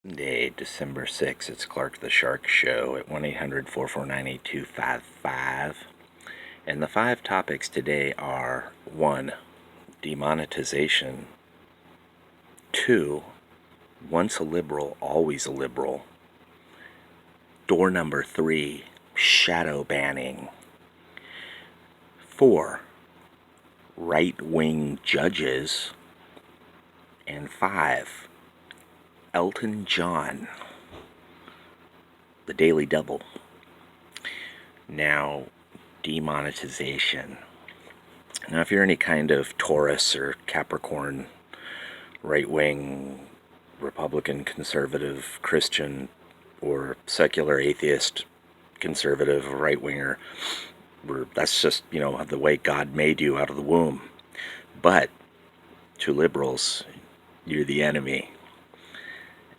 Day, December 6th, it's Clark the Shark Show at 1-800-449-8255. And the 5 topics today are 1. Demonetization. 2. Once a liberal, always a liberal. Door number 3. Shadow banning. 4. Right-wing judges. And 5. Elton John, the Daily Double. Now, demonetization. Now, if you're any kind of Taurus or Capricorn, right-wing, Republican, conservative, Christian, or secular atheist, conservative, right-winger, that's just, the way God made you out of the womb. But to liberals, you're the enemy.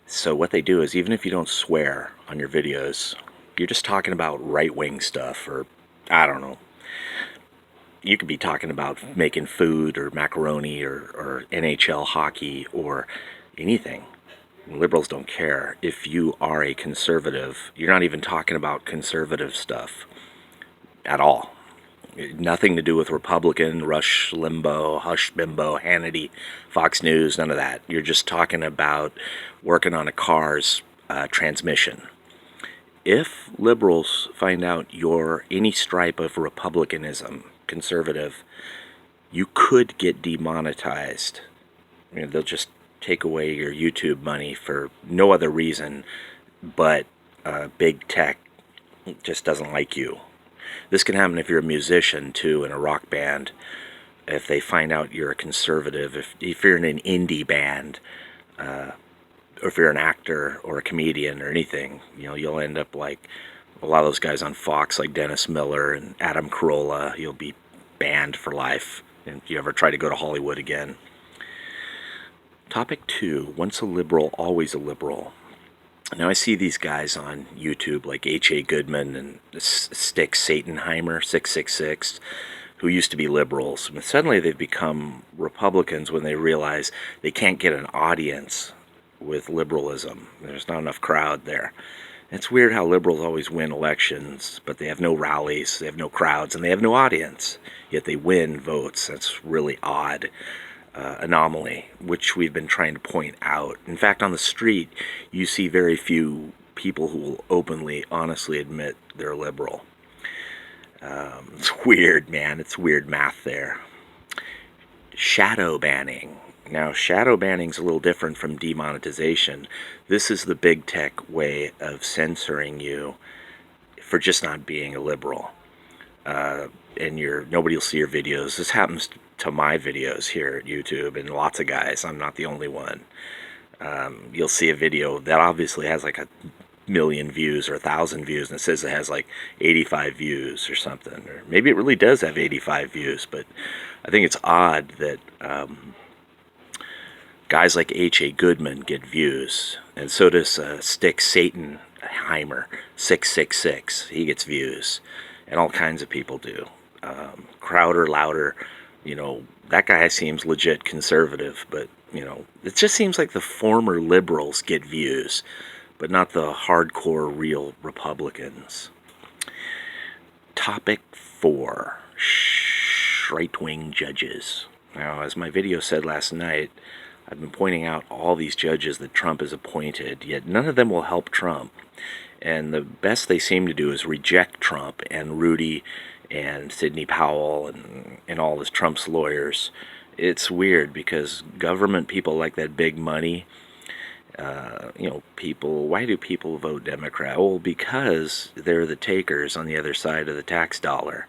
So what they do is, even if you don't swear on your videos, you're just talking about right-wing stuff, or I don't know. You could be talking about making food or macaroni or NHL hockey or anything. Liberals don't care. If you are a conservative, you're not even talking about conservative stuff at all. Nothing to do with Republican, Rush Limbaugh, Hush Bimbo, Hannity, Fox News, none of that. You're just talking about working on a car's transmission. If liberals find out you're any stripe of Republicanism, conservative, you could get demonetized. They'll just take away your YouTube money for no other reason but big tech just doesn't like you. This can happen if you're a musician, too, in a rock band. If they find out you're a conservative, if you're in an indie band, or if you're an actor or a comedian or anything, you'll end up like a lot of those guys on Fox, like Dennis Miller and Adam Carolla. You'll be banned for life if you ever try to go to Hollywood again. Topic 2, once a liberal, always a liberal. Now, I see these guys on YouTube like H.A. Goodman and Stick Satenheimer, 666, who used to be liberals. And suddenly they've become Republicans when they realize they can't get an audience with liberalism. There's not enough crowd there. And it's weird how liberals always win elections, but they have no rallies, they have no crowds, and they have no audience. Yet they win votes. That's really odd. Anomaly, which we've been trying to point out. In fact, on the street, you see very few people who will openly, honestly admit they're liberal. It's weird, man. It's weird math there. Shadow banning. Now, shadow banning is a little different from demonetization. This is the big tech way of censoring you for just not being a liberal. And nobody will see your videos. This happens to my videos here at YouTube and lots of guys. I'm not the only one. You'll see a video that obviously has like 1,000,000 views or 1,000 views, and it says it has like 85 views or something. Or maybe it really does have 85 views, but I think it's odd that guys like H.A. Goodman get views, and so does Stick Satenheimer, 666. He gets views, and all kinds of people do. Crowder, Louder, that guy seems legit conservative, but, it just seems like the former liberals get views, but not the hardcore real Republicans. Topic 4, right-wing judges. Now, as my video said last night, I've been pointing out all these judges that Trump has appointed, yet none of them will help Trump. And the best they seem to do is reject Trump and Rudy and Sidney Powell and all this Trump's lawyers. It's weird because government people like that big money. Why do people vote Democrat? Well, because they're the takers on the other side of the tax dollar.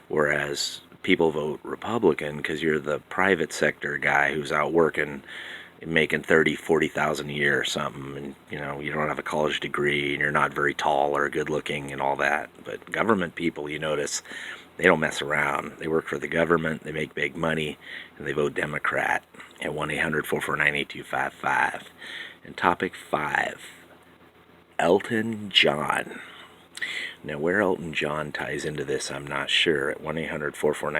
Whereas people vote Republican because you're the private sector guy who's out working, making $30,000-$40,000 a year or something, and you don't have a college degree and you're not very tall or good looking and all that. But government people, you notice, they don't mess around. They work for the government, they make big money, and they vote Democrat at 1-800-449-8255. And topic 5, Elton John. Now, where Elton John ties into this, I'm not sure. At 1-800-449